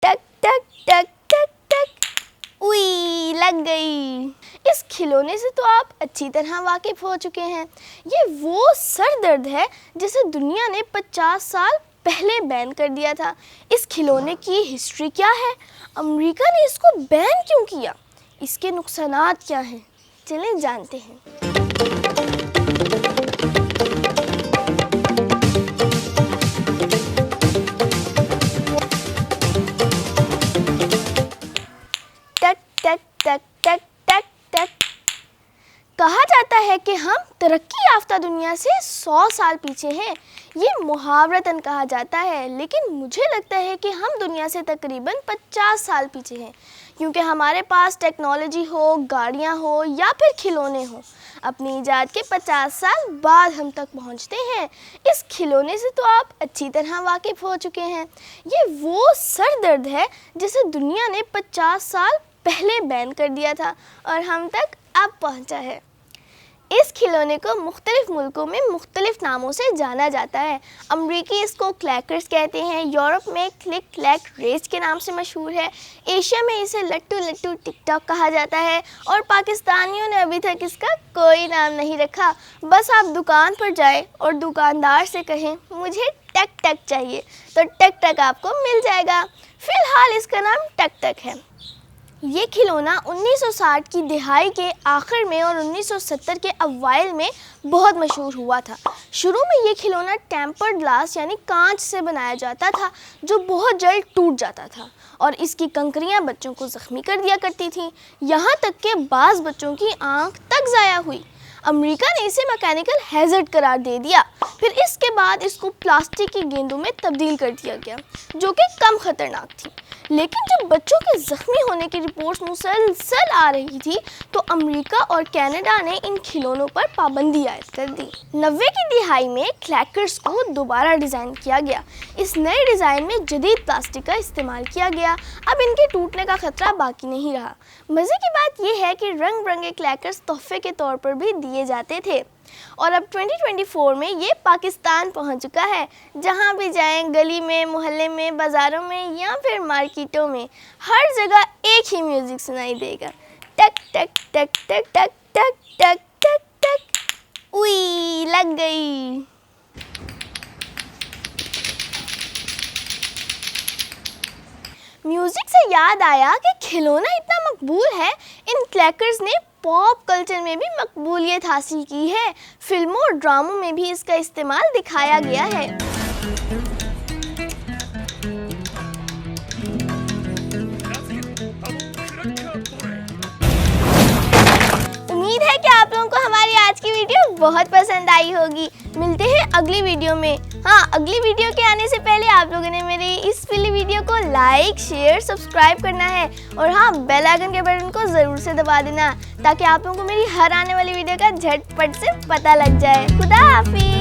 टक टक टक टक टक, उई लग गई। इस खिलौने से तो आप अच्छी तरह वाकिफ हो चुके हैं। ये वो सर दर्द है जिसे दुनिया ने 50 साल पहले बैन कर दिया था। इस खिलौने की हिस्ट्री क्या है? अमेरिका ने इसको बैन क्यों किया? इसके नुकसानात क्या हैं? चलें जानते हैं। टक टक टक टक टक टक। कहा जाता है कि हम तरक्की याफ्ता दुनिया से 100 साल पीछे हैं। ये मुहावरतन कहा जाता है, लेकिन मुझे लगता है कि हम दुनिया से तकरीबन 50 साल पीछे हैं, क्योंकि हमारे पास टेक्नोलॉजी हो, गाड़ियाँ हो या फिर खिलौने हो, अपनी ईजाद के 50 साल बाद हम तक पहुँचते हैं। इस खिलौने से तो आप अच्छी तरह वाकिफ़ हो चुके हैं। ये वो सर दर्द है जिसे दुनिया ने 50 साल पहले बैन कर दिया था और हम तक अब पहुँचा है। इस खिलौने को मुख्तलिफ मुल्कों में मुख्तलिफ नामों से जाना जाता है। अमरीकी इसको क्लैकर्स कहते हैं, यूरोप में क्लिक क्लैक रेस के नाम से मशहूर है, एशिया में इसे लट्टू लट्टू टिकटॉक कहा जाता है और पाकिस्तानियों ने अभी तक इसका कोई नाम नहीं रखा। बस आप दुकान पर जाएं और दुकानदार से कहें मुझे टक टक चाहिए, तो टक टक आपको मिल जाएगा। फ़िलहाल इसका नाम टक टक है। ये खिलौना 1960 की दिहाई के आखिर में और 1970 के अवाइल में बहुत मशहूर हुआ था। शुरू में ये खिलौना टेम्पर्ड ग्लास यानी कांच से बनाया जाता था, जो बहुत जल्द टूट जाता था और इसकी कंकरियां बच्चों को ज़ख्मी कर दिया करती थीं। यहाँ तक कि बाज़ बच्चों की आंख तक ज़ाया हुई। अमेरिका ने इसे मैकेनिकल हैज़र्ड करार दे दिया। फिर इसके बाद इसको प्लास्टिक की गेंदों में तब्दील कर दिया गया, जो कि कम ख़तरनाक थी। लेकिन जब बच्चों के ज़ख्मी होने की रिपोर्ट्स मुसलसल आ रही थी, तो अमेरिका और कनाडा ने इन खिलौनों पर पाबंदी आयद कर दी। 90 की दिहाई में क्लैकर्स को दोबारा डिज़ाइन किया गया। इस नए डिज़ाइन में जदीद प्लास्टिक का इस्तेमाल किया गया। अब इनके टूटने का ख़तरा बाकी नहीं रहा। मज़े की बात यह है कि रंग बिरंगे क्लैकर्स तोहफे के तौर पर भी दिए जाते थे और अब 2024 में ये पाकिस्तान पहुंच चुका है। जहां भी जाएं, गली में, मोहल्ले में, बाज़ारों में या फिर मार्केटों में, हर जगह एक ही म्यूज़िक सुनाई देगा, टक टक टक टक टक टक टक टक टक, उई लग गई। म्यूज़िक से याद आया कि खिलौना इतना मकबूल है, इन क्लैकर्स ने पॉप कल्चर में भी मकबूलियत हासिल की है। फिल्मों और ड्रामों में भी इसका इस्तेमाल दिखाया गया है। उम्मीद है कि आप लोगों को हमारी आज की वीडियो बहुत पसंद आई होगी। मिलते हैं अगली वीडियो में। हाँ, अगली वीडियो के आने से पहले आप लोगों ने मेरी इस वाली वीडियो को लाइक, शेयर, सब्सक्राइब करना है और हाँ, बेल आइकन के बटन को ज़रूर से दबा देना, ताकि आप लोगों को मेरी हर आने वाली वीडियो का झटपट से पता लग जाए। खुदा हाफिज़।